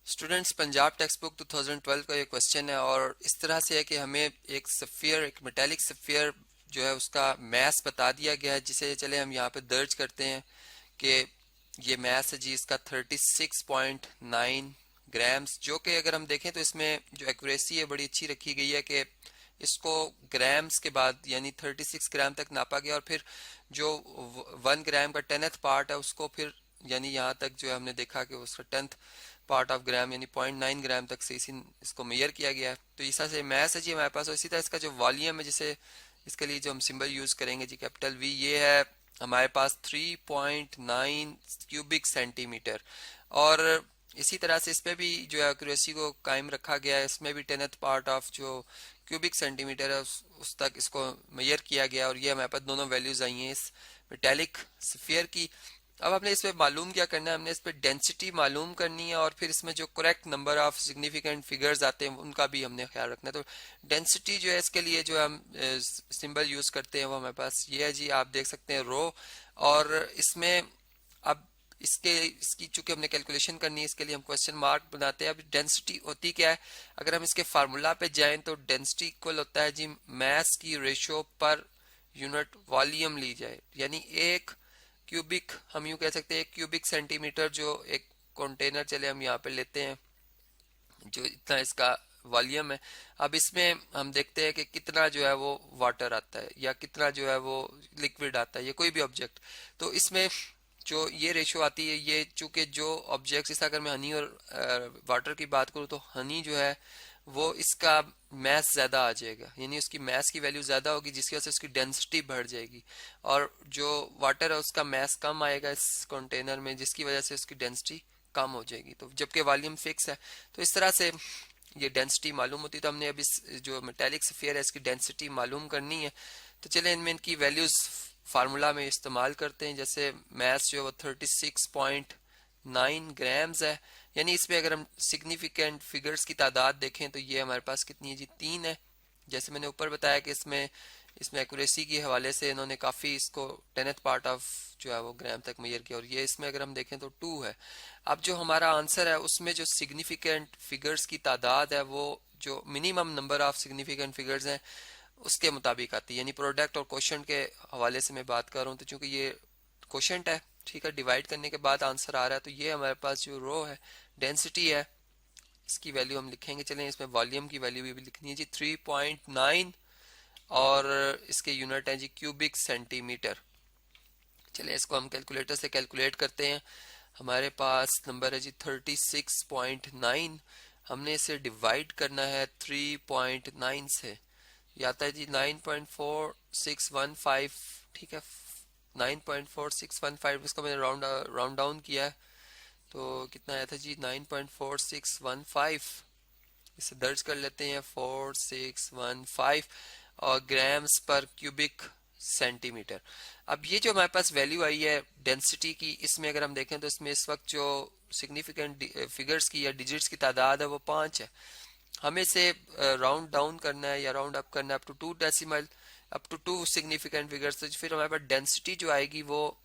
Students, Punjab text book 2012 का ये question है और इस तरह से है कि हमें एक मेटेलिक सफियर जो है उसका मैस बता दिया गया है, जिसे चले हम यहाँ पे दर्ज करते हैं कि ये मैस है जी इसका 36.9 ग्राम्स, जो कि अगर हम देखें तो इसमें जो एक्यूरेसी है बड़ी अच्छी रखी गई है कि इसको ग्राम्स के बाद यानी 36 ग्राम तक नापा गया और फिर जो 1 ग्राम का 10th पार्ट है उसको फिर यानी यहाँ तक जो है हमने देखा कि उसका 10th पार्ट ऑफ ग्राम यानी 0.9 ग्राम तक से इसको मेजर किया गया है। तो इस तरह से मैस है जी हमारे पास। और इसी तरह इसका जो वॉल्यूम है, जिसे इसके लिए जो हम सिंबल यूज करेंगे जी कैपिटल वी, ये है हमारे पास 3.9 क्यूबिक सेंटीमीटर। और इसी तरह से इसमें भी जो है एक्यूरेसी को कायम रखा गया है, इसमें भी 10th पार्ट ऑफ जो क्यूबिक सेंटीमीटर है उस तक इसको मेजर किया गया और ये हमारे पास दोनों वैल्यूज आई हैं इस मेटेलिक स्फीयर की। अब हमने इस पे मालूम क्या करना है, हमने इस पे डेंसिटी मालूम करनी है और फिर इसमें जो correct number of significant figures आते हैं उनका भी हमने ख्याल रखना है। तो डेंसिटी जो है इसके लिए जो हम सिंबल यूज करते हैं वो हमारे पास ये है जी, आप देख सकते हैं रो। और इसमें अब इसकी चूंकि हमने कैलकुलेशन करनी है, इसके लिए हम क्वेश्चन मार्क बनाते हैं। अब डेंसिटी होती क्या है, अगर हम इसके फार्मूला पे जाएं तो डेंसिटी इक्वल होता है जी मास की रेशियो पर यूनिट वॉल्यूम ली जाए, यानी एक क्यूबिक, हम यूं कह सकते हैं एक क्यूबिक सेंटीमीटर जो एक कंटेनर चले हम यहाँ पे लेते हैं जो इतना इसका वॉल्यूम है। अब इसमें हम देखते हैं कि कितना जो है वो वाटर आता है या कितना जो है वो लिक्विड आता है, ये कोई भी ऑब्जेक्ट। तो इसमें जो ये रेशियो आती है, ये चूंकि जो ऑब्जेक्ट, जैसा अगर मैं हनी और वाटर की बात करूँ तो हनी जो है वो इसका मैस ज्यादा आ जाएगा, यानी उसकी मैस की वैल्यू ज्यादा होगी जिसकी वजह से उसकी डेंसिटी बढ़ जाएगी। और जो वाटर है उसका मैस कम आएगा इस कंटेनर में, जिसकी वजह से उसकी डेंसिटी कम हो जाएगी। तो जबकि वॉल्यूम फिक्स है, तो इस तरह से ये डेंसिटी मालूम होती है। तो हमने अब इस जो मेटेलिक स्फीयर है इसकी डेंसिटी मालूम करनी है। तो चले इनमें इनकी वैल्यूज फार्मूला में इस्तेमाल करते हैं। जैसे मैस जो है वो 36.9 ग्राम्स है, यानी इसमें अगर हम सिग्निफिकेंट फिगर्स की तादाद देखें तो ये हमारे पास कितनी है जी 3 है। जैसे मैंने ऊपर बताया कि इसमें एक्यूरेसी के हवाले से इन्होंने काफ़ी इसको 10th पार्ट ऑफ जो है वो ग्राम तक मेजर किया और ये इसमें अगर हम देखें तो 2 है। अब जो हमारा आंसर है उसमें जो सिग्निफिकेंट फिगर्स की तादाद है वो जो minimum number of significant figures हैं उसके मुताबिक आती है, यानी प्रोडक्ट और क्वोशंट के हवाले से मैं बात कर रहा हूँ। तो चूंकि ये क्वोशंट है, ठीक है, डिवाइड करने के बाद आंसर आ रहा है, तो ये हमारे पास जो रो है डेंसिटी है इसकी वैल्यू हम लिखेंगे। चलें इसमें वॉल्यूम की वैल्यू भी लिखनी है जी 3.9 और इसके यूनिट है जी क्यूबिक सेंटीमीटर। चलिए इसको हम कैलकुलेटर से कैलकुलेट करते हैं। हमारे पास नंबर है जी 36.9, हमने इसे डिवाइड करना है 3.9 से, ये आता है जी 9.4615, ठीक है 9.4615, इसको मैंने राउंड डाउन किया है तो कितना आया था जी 9.4615, इसे दर्ज कर लेते हैं 4615 और ग्राम्स पर क्यूबिक सेंटीमीटर। अब ये जो हमारे पास वैल्यू आई है डेंसिटी की, इसमें अगर हम देखें तो इसमें इस वक्त जो सिग्निफिकेंट फिगर्स की या डिजिट्स की तादाद है वो 5 है। हमें इसे राउंड डाउन करना है या राउंड अप करना है up to 2 decimal, up to 2 significant figures. तो फिर हमारे पास डेंसिटी जो आएगी वो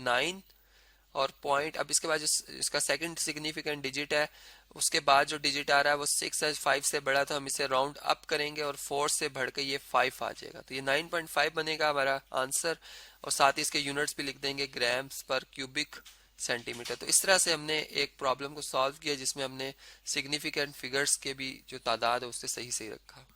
9 और पॉइंट, अब इसके बाद जो इसका सेकंड सिग्निफिकेंट डिजिट है उसके बाद जो डिजिट आ रहा है वो 6 है, 5 से बड़ा, तो हम इसे राउंड अप करेंगे और 4 से बढ़ के ये 5 आ जाएगा। तो ये 9.5 बनेगा हमारा आंसर और साथ ही इसके यूनिट्स भी लिख देंगे ग्राम्स पर क्यूबिक सेंटीमीटर। तो इस तरह से हमने एक प्रॉब्लम को सॉल्व किया जिसमें हमने सिग्निफिकेंट फिगर्स के भी जो तादाद है उससे सही रखा।